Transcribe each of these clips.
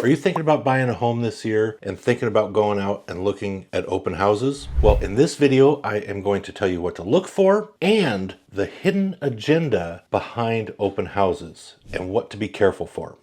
Are you thinking about buying a home this year and thinking about going out and looking at open houses? Well, in this video, I am going to tell you what to look for and the hidden agenda behind open houses and what to be careful for.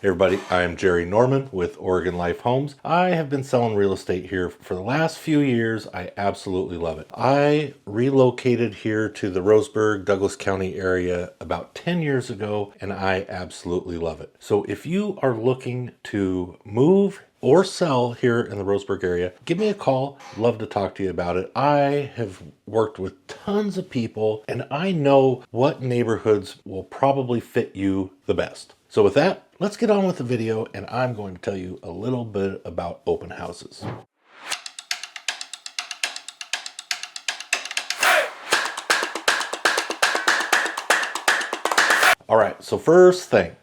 Hey everybody, I am Jerry Norman with Oregon Life Homes. I have been selling real estate here for the last few years. I absolutely love it. I relocated here to the Roseburg, Douglas County area about 10 years ago, and I absolutely love it. So if you are looking to move or sell here in the Roseburg area, give me a call. Love to talk to you about it. I have worked with tons of people, and I know what neighborhoods will probably fit you the best. So with that, let's get on with the video, and I'm going to tell you a little bit about open houses. All right, so first thing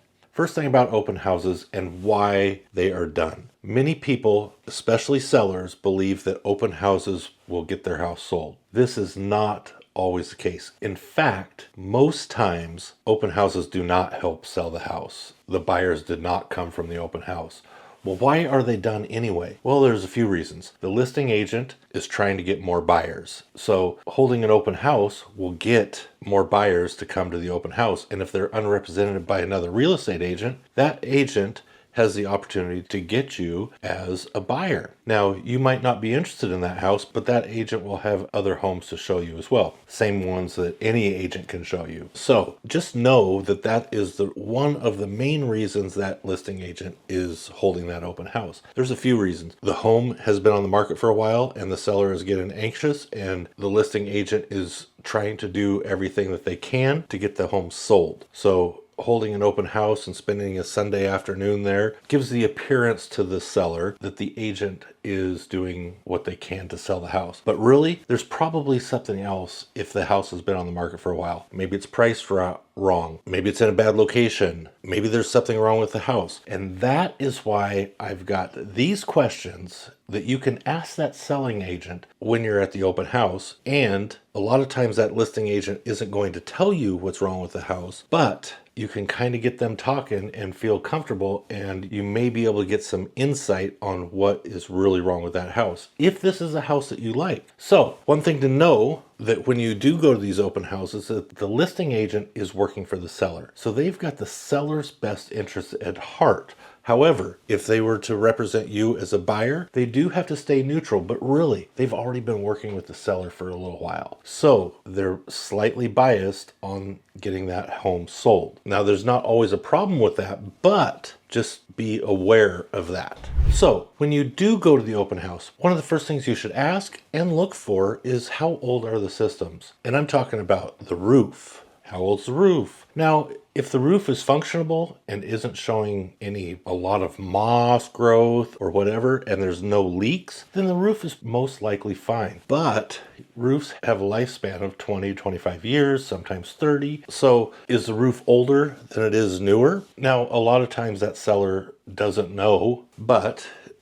about open houses and why they are done. Many people, especially sellers, believe that open houses will get their house sold. This is not always the case. In fact, most times open houses do not help sell the house. The buyers did not come from the open house. Well, why are they done anyway? Well, there's a few reasons. The listing agent is trying to get more buyers. So holding an open house will get more buyers to come to the open house. And if they're unrepresented by another real estate agent, that agent has the opportunity to get you as a buyer. Now, you might not be interested in that house, but that agent will have other homes to show you as well. Same ones that any agent can show you. So just know that that is one of the main reasons that listing agent is holding that open house. There's a few reasons. The home has been on the market for a while and the seller is getting anxious, and the listing agent is trying to do everything that they can to get the home sold. So holding an open house and spending a Sunday afternoon there gives the appearance to the seller that the agent is doing what they can to sell the house. But really, there's probably something else if the house has been on the market for a while. Maybe it's priced wrong. Maybe it's in a bad location. Maybe there's something wrong with the house. And that is why I've got these questions that you can ask that selling agent when you're at the open house. And a lot of times that listing agent isn't going to tell you what's wrong with the house, but you can kind of get them talking and feel comfortable, and you may be able to get some insight on what is really wrong with that house, if this is a house that you like. So one thing to know, that when you do go to these open houses, that the listing agent is working for the seller. So they've got the seller's best interest at heart. However, if they were to represent you as a buyer, they do have to stay neutral, but really, they've already been working with the seller for a little while. So they're slightly biased on getting that home sold. Now, there's not always a problem with that, but just be aware of that. So when you do go to the open house, one of the first things you should ask and look for is how old are the systems? And I'm talking about the roof. How old's the roof? Now, if the roof is functional and isn't showing a lot of moss growth or whatever, and there's no leaks, then the roof is most likely fine. But roofs have a lifespan of 20 to 25 years, sometimes 30. So is the roof older than it is newer? Now, a lot of times that seller doesn't know,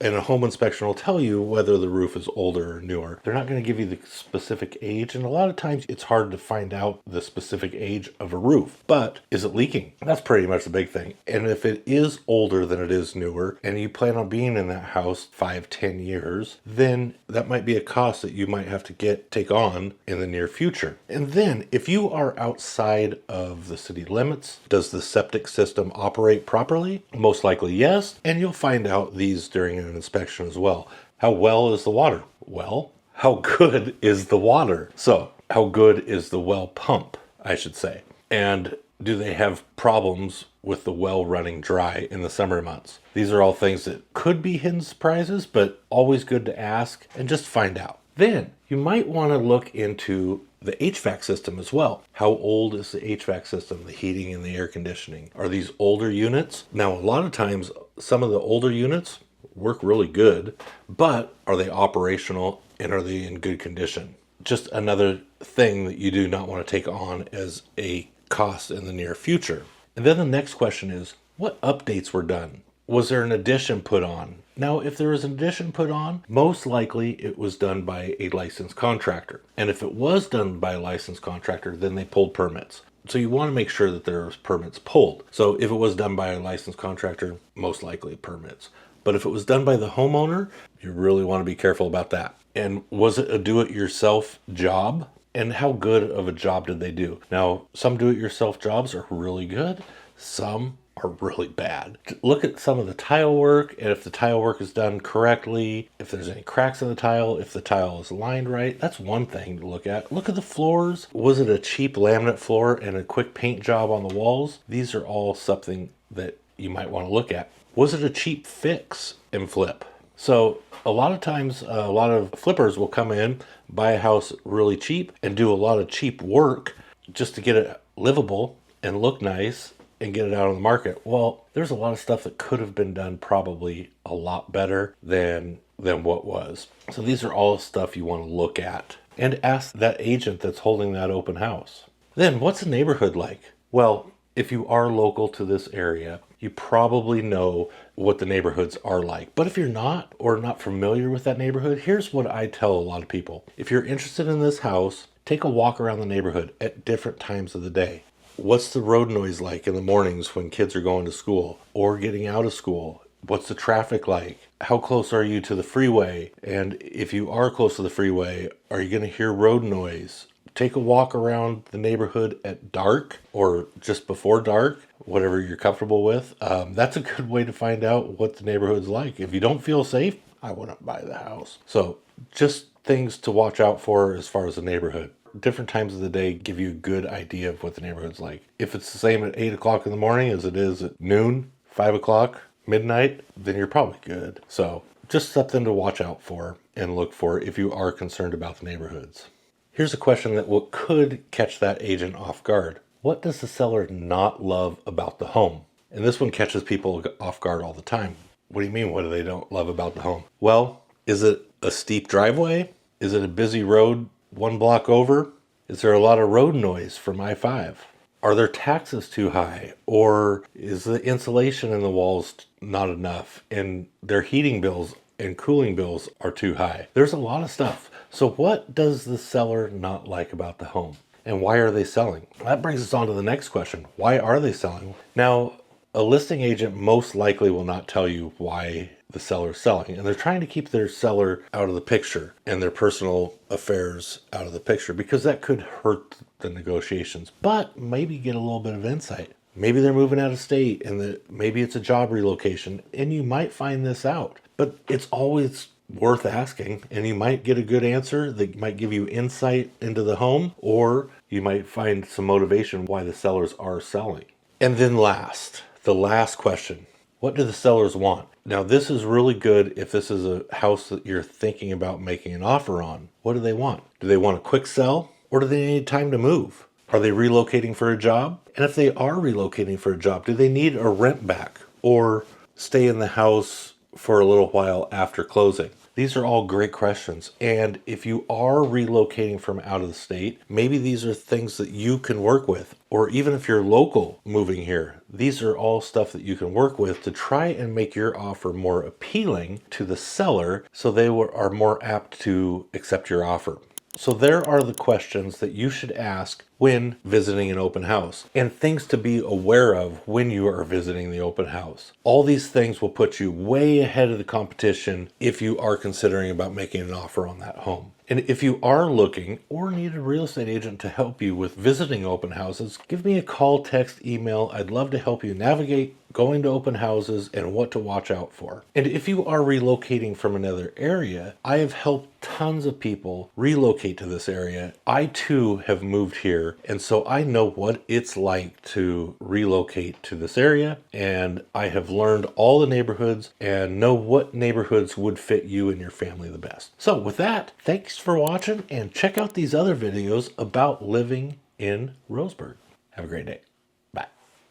and a home inspection will tell you whether the roof is older or newer. They're not going to give you the specific age, and a lot of times it's hard to find out the specific age of a roof. But is it leaking? That's pretty much the big thing. And if it is older than it is newer, and you plan on being in that house 5-10 years, then that might be a cost that you might have to take on in the near future. And then if you are outside of the city limits, does the septic system operate properly? Most likely yes, and you'll find out these during an inspection as well. How well is the water? Well, how good is the water? So how good is the well pump, I should say? And do they have problems with the well running dry in the summer months? These are all things that could be hidden surprises, but always good to ask and just find out. Then you might want to look into the HVAC system as well. How old is the HVAC system, the heating and the air conditioning? Are these older units? Now, a lot of times, some of the older units work really good, but are they operational and are they in good condition? Just another thing that you do not want to take on as a cost in the near future. And then the next question is, what updates were done? Was there an addition put on? Now, if there was an addition put on, most likely it was done by a licensed contractor. And if it was done by a licensed contractor, then they pulled permits. So you want to make sure that there's permits pulled. So if it was done by a licensed contractor, most likely permits. But if it was done by the homeowner, you really want to be careful about that. And was it a do-it-yourself job? And how good of a job did they do? Now, some do-it-yourself jobs are really good. Some are really bad. Look at some of the tile work, and if the tile work is done correctly, if there's any cracks in the tile, if the tile is lined right, that's one thing to look at. Look at the floors. Was it a cheap laminate floor and a quick paint job on the walls? These are all something that you might want to look at. Was it a cheap fix and flip? So a lot of times, a lot of flippers will come in, buy a house really cheap, and do a lot of cheap work just to get it livable and look nice and get it out on the market. Well, there's a lot of stuff that could have been done probably a lot better than what was. So these are all stuff you want to look at and ask that agent that's holding that open house. Then what's the neighborhood like? Well, if you are local to this area, you probably know what the neighborhoods are like. But if you're not, or not familiar with that neighborhood, here's what I tell a lot of people. If you're interested in this house, take a walk around the neighborhood at different times of the day. What's the road noise like in the mornings when kids are going to school or getting out of school? What's the traffic like? How close are you to the freeway? And if you are close to the freeway, are you going to hear road noise? Take a walk around the neighborhood at dark or just before dark, whatever you're comfortable with. That's a good way to find out what the neighborhood's like. If you don't feel safe, I wouldn't buy the house. So just things to watch out for as far as the neighborhood. Different times of the day give you a good idea of what the neighborhood's like. If it's the same at 8 o'clock in the morning as it is at noon, 5 o'clock, midnight, then you're probably good. So just something to watch out for and look for if you are concerned about the neighborhoods. Here's a question that could catch that agent off guard. What does the seller not love about the home? And this one catches people off guard all the time. What do you mean, what do they don't love about the home? Well, is it a steep driveway? Is it a busy road 1 block over? Is there a lot of road noise from I-5? Are their taxes too high? Or is the insulation in the walls not enough and their heating bills and cooling bills are too high? There's a lot of stuff. So what does the seller not like about the home? And why are they selling? That brings us on to the next question. Why are they selling? Now, a listing agent most likely will not tell you why the seller is selling. And they're trying to keep their seller out of the picture and their personal affairs out of the picture because that could hurt the negotiations. But maybe get a little bit of insight. Maybe they're moving out of state and maybe it's a job relocation. And you might find this out. But it's always worth asking, and you might get a good answer that might give you insight into the home, or you might find some motivation why the sellers are selling. And then the last question, what do the sellers want? Now this is really good if this is a house that you're thinking about making an offer on. What do they want? Do they want a quick sell, or do they need time to move? Are they relocating for a job? And if they are relocating for a job, do they need a rent back or stay in the house for a little while after closing? These are all great questions. And if you are relocating from out of the state, maybe these are things that you can work with. Or even if you're local moving here, these are all stuff that you can work with to try and make your offer more appealing to the seller so they are more apt to accept your offer. So there are the questions that you should ask when visiting an open house and things to be aware of when you are visiting the open house. All these things will put you way ahead of the competition if you are considering about making an offer on that home. And if you are looking or need a real estate agent to help you with visiting open houses, give me a call, text, email. I'd love to help you navigate going to open houses and what to watch out for. And if you are relocating from another area, I have helped tons of people relocate to this area. I too have moved here, and so I know what it's like to relocate to this area, and I have learned all the neighborhoods and know what neighborhoods would fit you and your family the best. So with that, thanks for watching, and check out these other videos about living in Roseburg. Have a great day.